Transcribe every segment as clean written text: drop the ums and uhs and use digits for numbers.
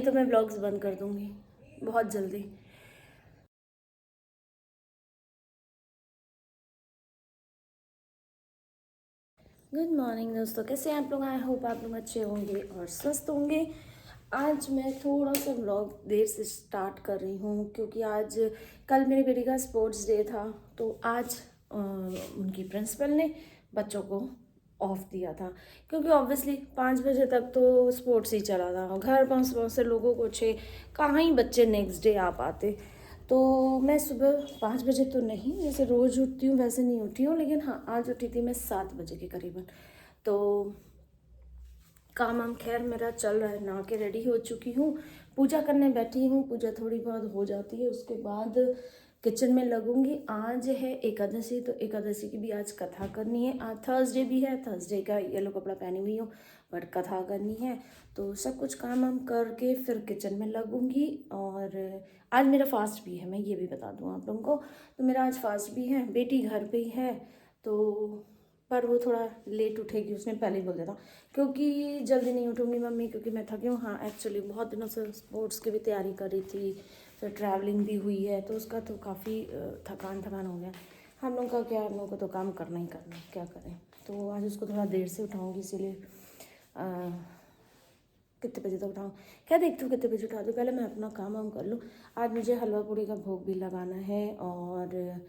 तो मैं व्लॉग्स बंद कर दूँगी बहुत जल्दी। गुड मॉर्निंग दोस्तों, कैसे हैं आप लोग? आई होप आप लोग अच्छे होंगे और स्वस्थ होंगे। आज मैं थोड़ा सा व्लॉग देर से स्टार्ट कर रही हूँ क्योंकि आज कल मेरी बेटी का स्पोर्ट्स डे था। तो आज उनकी प्रिंसिपल ने बच्चों को ऑफ दिया था क्योंकि ऑब्वियसली 5 बजे तक तो स्पोर्ट्स ही चला था। घर पास बहुत से लोगों को छे कहाँ ही बच्चे नेक्स्ट डे आ पाते। तो मैं सुबह 5 बजे तो नहीं, जैसे रोज़ उठती हूँ वैसे नहीं उठी हूँ, लेकिन हाँ आज उठी थी मैं 7 बजे के करीबन। तो काम वाम खैर मेरा चल रहा है, नहा के रेडी हो चुकी हूँ, पूजा करने बैठी हूँ। पूजा थोड़ी बहुत हो जाती है, उसके बाद किचन में लगूंगी। आज है एकादशी, तो एकादशी की भी आज कथा करनी है। आज थर्सडे भी है, थर्सडे का येलो कपड़ा पहनी हुई हूँ बट कथा करनी है। तो सब कुछ काम वाम करके फिर किचन में लगूंगी। और आज मेरा फास्ट भी है, मैं ये भी बता दूँ आप लोगों को। तो मेरा आज फास्ट भी है, बेटी घर पे ही है। तो पर वो थोड़ा लेट उठेगी, उसने पहले ही बोल दिया था क्योंकि जल्दी नहीं उठूंगी मम्मी क्योंकि मैं थकी हूँ। हाँ एक्चुअली बहुत दिनों से स्पोर्ट्स की भी तैयारी कर रही थी, फिर ट्रैवलिंग भी हुई है, तो उसका तो काफ़ी थकान हो गया। हम लोग का क्या, हम लोग को तो काम करना ही करना है, क्या करें। तो आज उसको थोड़ा देर से उठाऊँगी, इसीलिए कितने बजे तक उठाऊँ क्या देखती हूँ, कितने बजे उठा दूँ। पहले मैं अपना काम वाम कर लूँ। आज मुझे हलवा पूड़ी का भोग भी लगाना है और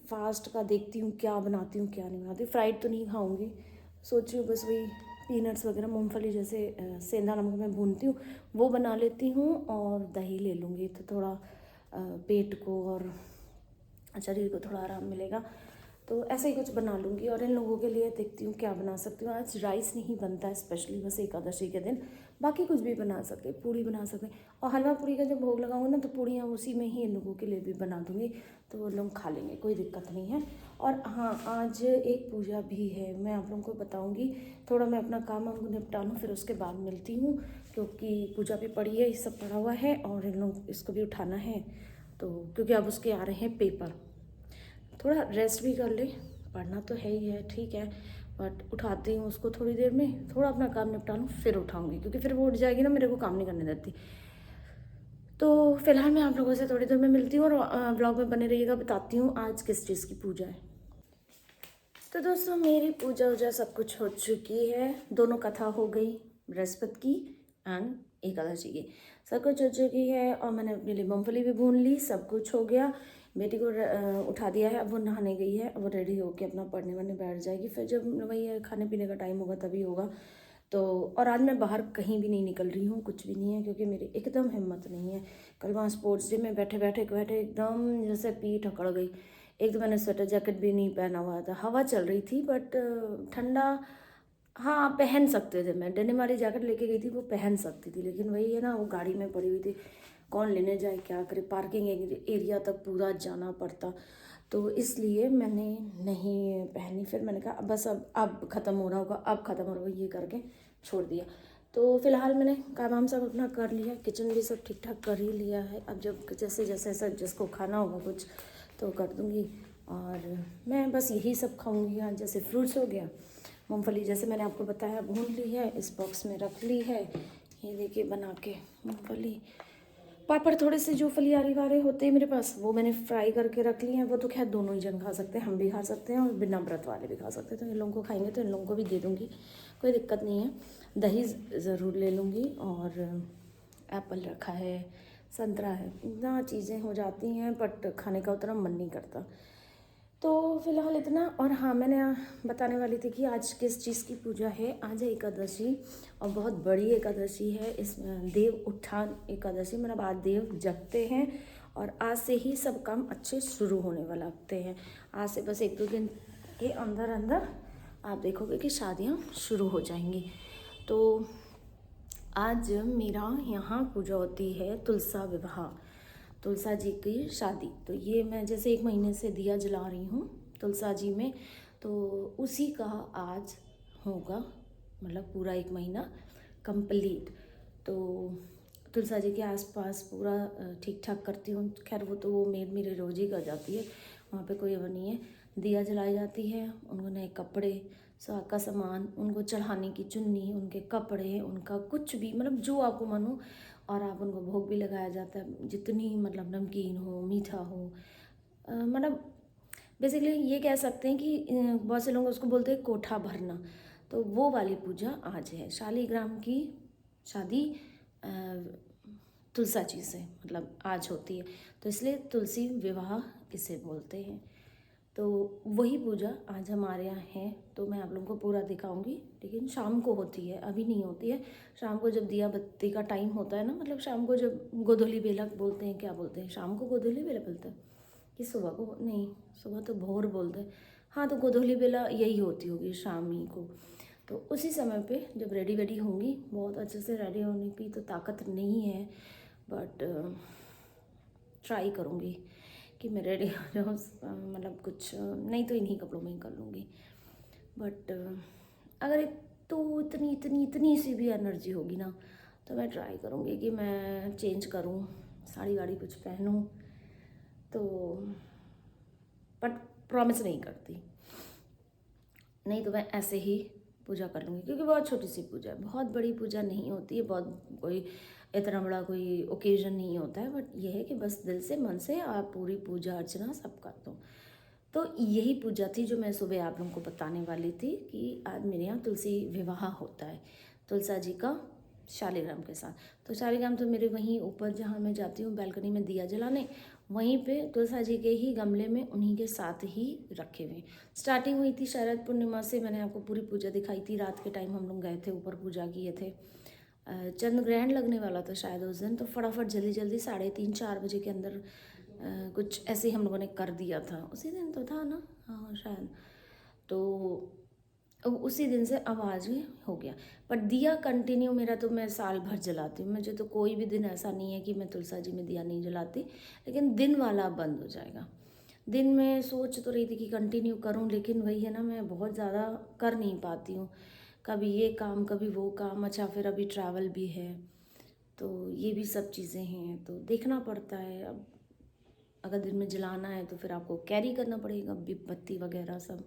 फास्ट का देखती हूँ क्या बनाती हूँ क्या नहीं बनाती। फ्राइड तो नहीं खाऊंगी, सोच रही हूँ बस वही पीनट्स वगैरह मूंगफली जैसे सेंधा नमक में भूनती हूँ वो बना लेती हूँ और दही ले लूँगी। तो थोड़ा पेट को और शरीर को थोड़ा आराम मिलेगा। तो ऐसे ही कुछ बना लूँगी और इन लोगों के लिए देखती हूँ क्या बना सकती हूँ। आज राइस नहीं बनता है स्पेशली, बस एकादशी के दिन। बाकी कुछ भी बना सकते, पूड़ी बना सकते। और हलवा पूड़ी का जब भोग लगाऊंगी ना तो पूड़ियाँ उसी में ही इन लोगों के लिए भी बना दूँगी, तो वो लोग खा लेंगे, कोई दिक्कत नहीं है। और हाँ आज एक पूजा भी है, मैं आप लोगों को बताऊँगी। थोड़ा मैं अपना काम वाम निपटा लूँ फिर उसके बाद मिलती हूँ, क्योंकि पूजा भी पड़ी है, ये सब पड़ा हुआ है और इन लोग इसको भी उठाना है। तो क्योंकि अब उसके आ रहे हैं पेपर, थोड़ा रेस्ट भी कर ले, पढ़ना तो है ही है ठीक है, बट उठाती हूँ उसको थोड़ी देर में, थोड़ा अपना काम निपटा लूँ फिर उठाऊँगी क्योंकि फिर वो उठ जाएगी ना, मेरे को काम नहीं करने देती। तो फिलहाल मैं आप लोगों से थोड़ी देर में मिलती हूँ और ब्लॉग में बने रहिएगा, बताती हूँ आज किस चीज़ की पूजा है। तो दोस्तों मेरी पूजा वूजा सब कुछ हो चुकी है, दोनों कथा हो गई, बृहस्पति की एंड एकादशी की सब कुछ हो चुकी है। और मैंने अपने लिए मूँगफली भी भून ली, सब कुछ हो गया। बेटी को उठा दिया है, अब वो नहाने गई है, अब वो रेडी होके अपना पढ़ने वढ़ने बैठ जाएगी। फिर जब वही खाने पीने का टाइम होगा तभी होगा। तो और आज मैं बाहर कहीं भी नहीं निकल रही हूँ, कुछ भी नहीं है क्योंकि मेरी एकदम हिम्मत नहीं है। कल वहाँ स्पोर्ट्स डे में बैठे बैठे बैठे एकदम जैसे पीठ अकड़ गई। एक तो मैंने स्वेटर जैकेट भी नहीं पहना हुआ था, हवा चल रही थी बट ठंडा, हाँ पहन सकते थे। मैं डेनिम वाली जैकेट लेके गई थी, वो पहन सकती थी, लेकिन वही है ना, वो गाड़ी में पड़ी हुई थी, कौन लेने जाए क्या करे, पार्किंग एरिया तक पूरा जाना पड़ता। तो इसलिए मैंने नहीं पहनी। फिर मैंने कहा बस अब ख़त्म हो रहा होगा, अब ख़त्म हो रहा होगा, ये करके छोड़ दिया। तो फिलहाल मैंने काम वाम सब अपना कर लिया, किचन भी सब ठीक ठाक कर ही लिया है। अब जब जैसे जैसे सब जिसको खाना होगा कुछ तो कर दूँगी। और मैं बस यही सब खाऊँगी आज, जैसे फ्रूट्स हो गया, मूँगफली जैसे मैंने आपको बताया भून ली है, इस बॉक्स में रख ली है, ये देखिए बना के मूँगफली। पापड़ थोड़े से जो फलियारी वाले होते हैं मेरे पास, वो मैंने फ्राई करके रख लिए हैं। वो तो खैर दोनों ही जन खा सकते हैं, हम भी खा सकते हैं और बिना व्रत वाले भी खा सकते हैं। तो इन लोगों को खाएंगे तो इन लोगों को भी दे दूँगी, कोई दिक्कत नहीं है। दही ज़रूर ले लूँगी और एप्पल रखा है, संतरा है, इतना चीज़ें हो जाती हैं बट खाने का उतना मन नहीं करता। तो फिलहाल इतना। और हाँ मैंने बताने वाली थी कि आज किस चीज़ की पूजा है। आज है एकादशी और बहुत बड़ी एकादशी है, इस देव उत्थान एकादशी, मतलब आज देव जगते हैं और आज से ही सब काम अच्छे शुरू होने वाला लगते हैं। आज से बस 1-2 दिन के अंदर अंदर आप देखोगे कि शादियाँ शुरू हो जाएंगी। तो आज मेरा यहाँ पूजा होती है तुलसा विवाह, तुलसा जी की शादी। तो ये मैं जैसे 1 महीने से दिया जला रही हूँ तुलसा जी में, तो उसी का आज होगा, मतलब पूरा 1 महीना कंप्लीट। तो तुलसा जी के आसपास पूरा ठीक ठाक करती हूँ। खैर वो तो वो मेड मेरे रोज़ ही कर जाती है, वहाँ पे कोई वो नहीं है। दिया जलाई जाती है, उनको नए कपड़े, सुहाग का सामान, उनको चढ़ाने की चुन्नी, उनके कपड़े, उनका कुछ भी मतलब जो आपको मानो और आप उनको भोग भी लगाया जाता है, जितनी मतलब नमकीन हो, मीठा हो, मतलब बेसिकली ये कह सकते हैं कि बहुत से लोग उसको बोलते हैं कोठा भरना। तो वो वाली पूजा आज है। शालिग्राम की शादी तुलसा जी से मतलब आज होती है, तो इसलिए तुलसी विवाह इसे बोलते हैं। तो वही पूजा आज हमारे यहाँ है, तो मैं आप लोगों को पूरा दिखाऊंगी, लेकिन शाम को होती है, अभी नहीं होती है। शाम को जब दिया बत्ती का टाइम होता है ना, मतलब शाम को जब गोधूली बेला बोलते हैं, क्या बोलते हैं, शाम को गोधूली बेला बोलते हैं कि सुबह को, नहीं सुबह तो भोर बोलते हैं, हाँ तो गोधूली बेला यही होती होगी शाम ही को। तो उसी समय पे जब रेडी वेडी होंगी, बहुत अच्छे से रेडी होने की तो ताकत नहीं है, बट ट्राई करूँगी कि मैं रेडी हो जाऊँ, मतलब कुछ नहीं तो इन्हीं कपड़ों में ही कर लूँगी। बट अगर तो इतनी इतनी इतनी सी भी एनर्जी होगी ना, तो मैं ट्राई करूँगी कि मैं चेंज करूँ, साड़ी वाड़ी कुछ पहनूँ, तो बट प्रॉमिस नहीं करती, नहीं तो मैं ऐसे ही पूजा कर लूँगी, क्योंकि बहुत छोटी सी पूजा है, बहुत बड़ी पूजा नहीं होती है, बहुत कोई इतना बड़ा कोई ओकेजन नहीं होता है, बट ये है कि बस दिल से मन से आप पूरी पूजा अर्चना सब कर दो। तो यही पूजा थी जो मैं सुबह आप लोगों को बताने वाली थी कि आज मेरे यहाँ तुलसी विवाह होता है, तुलसा जी का शालिग्राम के साथ। तो शालिग्राम तो मेरे वहीं ऊपर जहाँ मैं जाती हूँ बैल्कनी में दिया जलाने, वहीं पे तुलसा जी के ही गमले में उन्हीं के साथ ही रखे हुए। स्टार्टिंग हुई थी शरद पूर्णिमा से, मैंने आपको पूरी पूजा दिखाई थी, रात के टाइम हम लोग गए थे ऊपर पूजा किए थे। चंद्र ग्रहण लगने वाला था शायद उस दिन, तो फटाफट जल्दी जल्दी 3:30-4 बजे के अंदर कुछ ऐसे ही हम लोगों ने कर दिया था, उसी दिन तो था ना, हाँ शायद। तो उसी दिन से अब आज ही हो गया। पर दिया कंटिन्यू मेरा तो मैं साल भर जलाती हूँ, मुझे तो कोई भी दिन ऐसा नहीं है कि मैं तुलसा जी में दिया नहीं जलाती, लेकिन दिन वाला बंद हो जाएगा। दिन में सोच तो रही थी कि कंटिन्यू करूँ, लेकिन वही है ना, मैं बहुत ज़्यादा कर नहीं पाती हूँ, कभी ये काम कभी वो काम, अच्छा फिर अभी ट्रैवल भी है, तो ये भी सब चीज़ें हैं, तो देखना पड़ता है। अब अगर दिन में जलाना है तो फिर आपको कैरी करना पड़ेगा बत्ती वगैरह सब,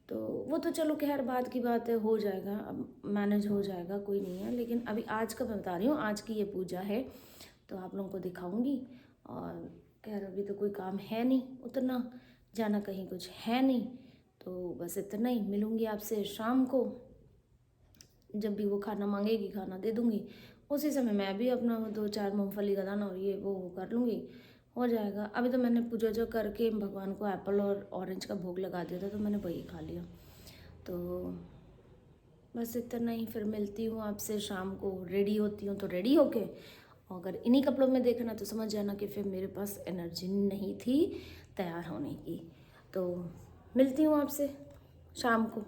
तो वो तो चलो खैर बाद की बात है, हो जाएगा, अब मैनेज हो जाएगा, कोई नहीं है। लेकिन अभी आज का मैं बता रही हूँ, आज की ये पूजा है, तो आप लोगों को दिखाऊंगी। और खैर अभी तो कोई काम है नहीं उतना, जाना कहीं कुछ है नहीं, तो बस इतना ही। मिलूँगी आपसे शाम को, जब भी वो खाना मांगेगी खाना दे दूँगी, उसी समय मैं भी अपना 2-4 मूँगफली का दाना और ये वो कर लूँगी, हो जाएगा। अभी तो मैंने पूजा जो करके भगवान को एप्पल और ऑरेंज का भोग लगा दिया था, तो मैंने वही खा लिया। तो बस इतना ही, फिर मिलती हूँ आपसे शाम को। रेडी होती हूँ तो रेडी होके, अगर इन्हीं कपड़ों में देखना तो समझ जाना कि फिर मेरे पास एनर्जी नहीं थी तैयार होने की। तो मिलती हूँ आपसे शाम को।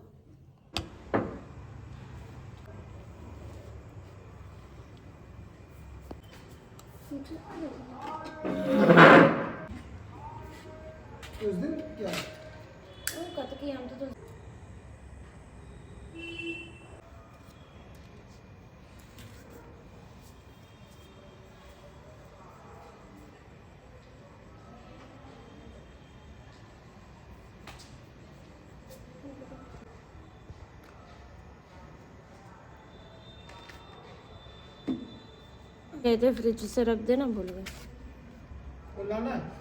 उस दिन क्या कतकी हम तो गए थे, फ्रिज से रख देना भूल गए। वो लाना है?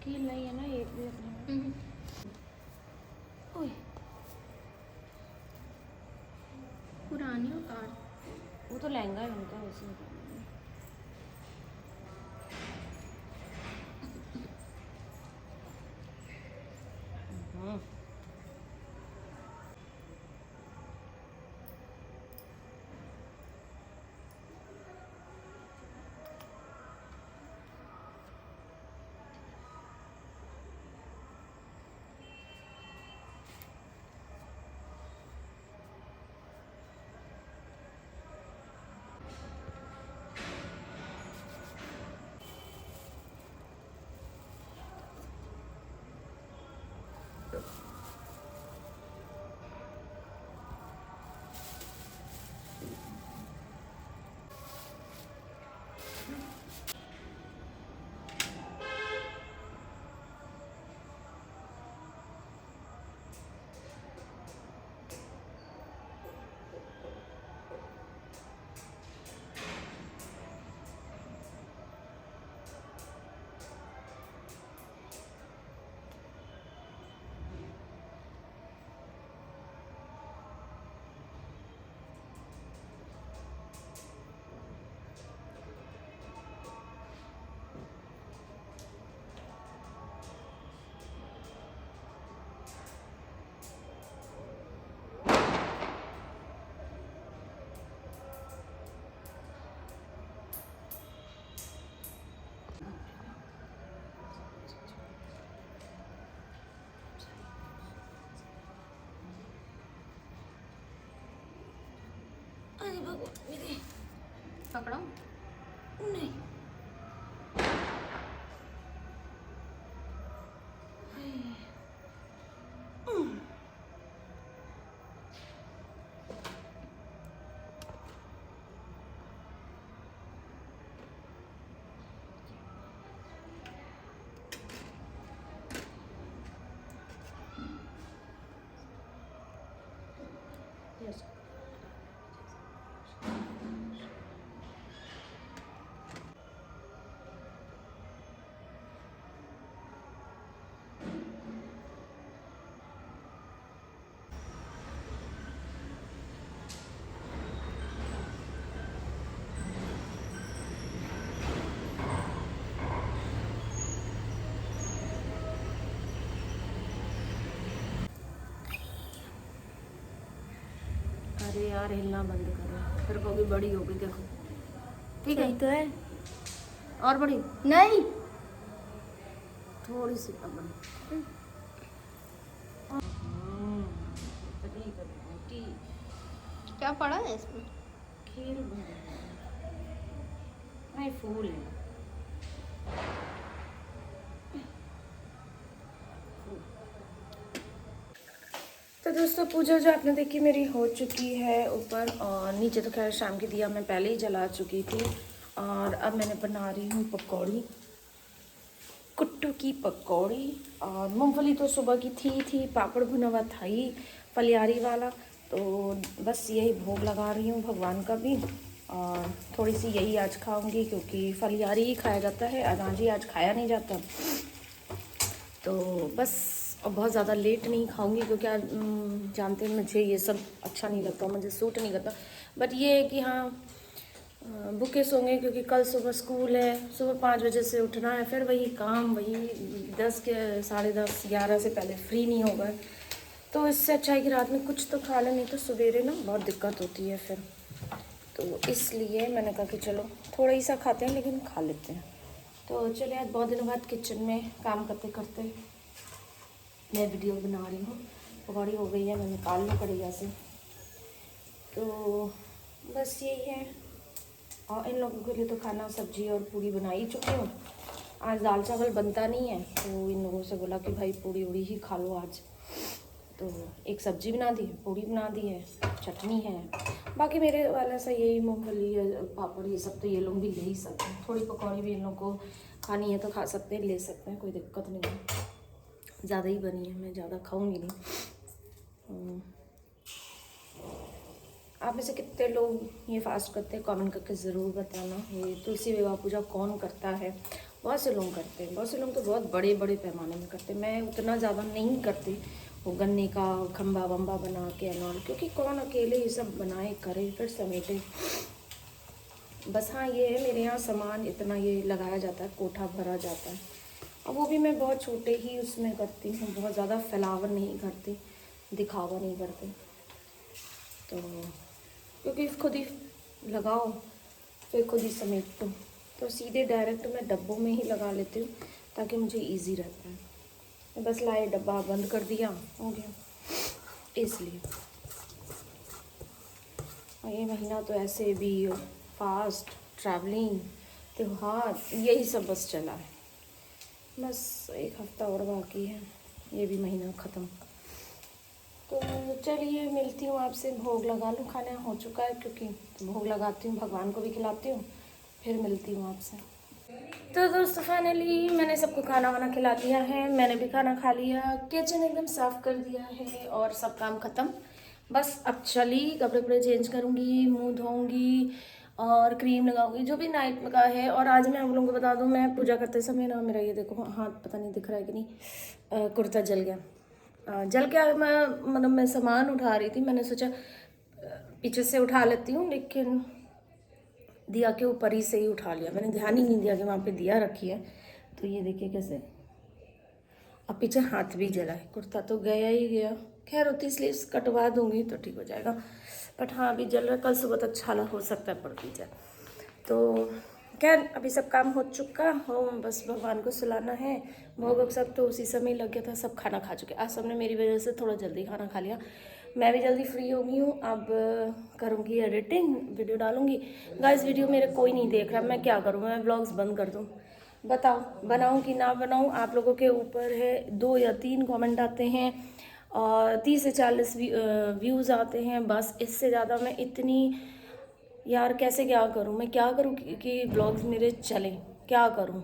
कील नहीं है ना एक भी अपने। ओए पुरानी उतार। वो तो लहंगा है उनका, वैसे अरे भगवान मेरे, पकड़ो। नहीं यस अरे यार हिलना बंद करो, फिर कहोगी बड़ी होगी देखो। ठीक है तो है, और बड़ी नहीं, थोड़ी सी अब बड़ी। क्या पड़ा है इसमें? खेल नहीं फूल है। तो दोस्तों पूजा जो आपने देखी मेरी हो चुकी है ऊपर, और नीचे तो खैर शाम की दिया मैं पहले ही जला चुकी थी। और अब मैंने बना रही हूँ पकौड़ी, कुट्टू की पकौड़ी। और मूंगफली तो सुबह की थी, पापड़ भुना हुआ था ही फलियारी वाला, तो बस यही भोग लगा रही हूँ भगवान का भी। और थोड़ी सी यही आज खाऊंगी क्योंकि फलियारी ही खाया जाता है, अनाजी आज खाया नहीं जाता। तो बस और बहुत ज़्यादा लेट नहीं खाऊंगी क्योंकि आज जानते हैं मुझे ये सब अच्छा नहीं लगता, मुझे सूट नहीं करता। बट ये है कि हाँ भूखे सोंगे क्योंकि कल सुबह स्कूल है, सुबह 5 बजे से उठना है, फिर वही काम, वही 10 के 10:30 11 से पहले फ्री नहीं होगा। तो इससे अच्छा है कि रात में कुछ तो खा लें, नहीं तो सवेरे ना बहुत दिक्कत होती है फिर। तो इसलिए मैंने कहा कि चलो थोड़ा ही सा खाते हैं लेकिन खा लेते हैं। तो चलिए आज बहुत दिनों बाद किचन में काम करते करते मैं वीडियो बना रही हूँ। पकौड़ी हो गई है, मैं निकाल लूँ कढ़ैया से। तो बस यही है। और इन लोगों के लिए तो खाना सब्जी और पूरी बना ही चुकी हूँ। आज दाल चावल बनता नहीं है तो इन लोगों से बोला कि भाई पूरी उड़ी ही खा लो आज। तो एक सब्जी बना दी, पूरी बना दी है, चटनी है। बाकी मेरे वाला सा यही मूंगफली पापड़ ये सब तो ये लोग भी ले ही सकते हैं। थोड़ी पकौड़ी भी इन लोग को खानी है तो खा सकते हैं, ले सकते हैं, कोई दिक्कत नहीं है। ज़्यादा ही बनी है, मैं ज़्यादा खाऊंगी नहीं। आप में से कितने लोग ये फास्ट करते हैं कमेंट करके ज़रूर बताना। ये तुलसी विवाह पूजा कौन करता है? बहुत से लोग करते हैं, बहुत से लोग तो बहुत बड़े बड़े पैमाने में करते हैं। मैं उतना ज़्यादा नहीं करती वो गन्ने का खम्बा वम्बा बना के अनौल, क्योंकि कौन अकेले ये सब बनाए करे फिर समेटे। बस हाँ ये है मेरे यहाँ सामान इतना ये लगाया जाता है, कोठा भरा जाता है। और वो भी मैं बहुत छोटे ही उसमें करती हूँ, बहुत ज़्यादा फैलावर नहीं करती, दिखावा नहीं करती। तो क्योंकि खुद ही लगाओ फिर खुद ही समेटो, तो सीधे डायरेक्ट मैं डब्बों में ही लगा लेती हूँ ताकि मुझे इजी रहता है। बस लाए डब्बा बंद कर दिया, हो गया इसलिए। और ये महीना तो ऐसे भी फास्ट ट्रैवलिंग त्योहार यही सब बस चला है। बस एक हफ्ता और बाकी है, ये भी महीना ख़त्म। तो चलिए मिलती हूँ आपसे, भोग लगा लूँ, खाना हो चुका है क्योंकि भोग लगाती हूँ, भगवान को भी खिलाती हूँ, फिर मिलती हूँ आपसे। तो दोस्तों फाइनली मैंने सबको खाना वाना खिला दिया है, मैंने भी खाना खा लिया, किचन एकदम साफ़ कर दिया है और सब काम ख़त्म। बस अब चली कपड़े वपड़े चेंज करूँगी, मुँह धोऊँगी और क्रीम लगाऊंगी जो भी नाइट में का है। और आज मैं आप लोगों को बता दूँ, मैं पूजा करते समय ना मेरा ये देखो हाथ पता नहीं दिख रहा है कि नहीं, कुर्ता जल गया। जल के मैं मतलब मैं सामान उठा रही थी, मैंने सोचा पीछे से उठा लेती हूँ, लेकिन दिया के ऊपर ही से ही उठा लिया, मैंने ध्यान ही नहीं दिया कि वहाँ पे दिया रखी है। तो ये देखिए कैसे, अब पीछे हाथ भी जला है, कुर्ता तो गया ही गया। खैर होती स्लीव्स कटवा दूंगी तो ठीक हो जाएगा, बट हाँ अभी जल रहा है, कल सुबह तक छाला हो सकता है पड़ भी जाए। तो खैर अभी सब काम हो चुका हो, बस भगवान को सुलाना है। भोग सब तो उसी समय लग गया था, सब खाना खा चुके। आज सबने मेरी वजह से थोड़ा जल्दी खाना खा लिया, मैं भी जल्दी फ्री हो गई हूँ, अब करूँगी एडिटिंग, वीडियो डालूँगी। गाइस वीडियो मेरे कोई नहीं देख रहा, मैं क्या करूँ, मैं व्लॉग्स बंद कर दूँ? बताओ बनाऊँ कि ना बनाऊँ, आप लोगों के ऊपर है। 2 या 3 कमेंट आते हैं और 30 से 40 व्यूज़ आते हैं, बस इससे ज़्यादा मैं इतनी यार कैसे क्या करूँ, मैं क्या करूँ कि व्लॉग्स मेरे चलें, क्या करूँ?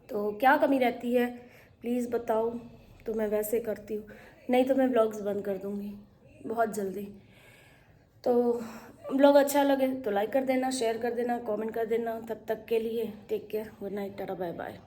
तो क्या कमी रहती है प्लीज़ बताओ, तो मैं वैसे करती हूँ, नहीं तो मैं व्लॉग्स बंद कर दूँगी बहुत जल्दी। तो ब्लॉग अच्छा लगे तो लाइक कर देना, शेयर कर देना, कमेंट कर देना। तब तक के लिए take care, good night, tata bye bye.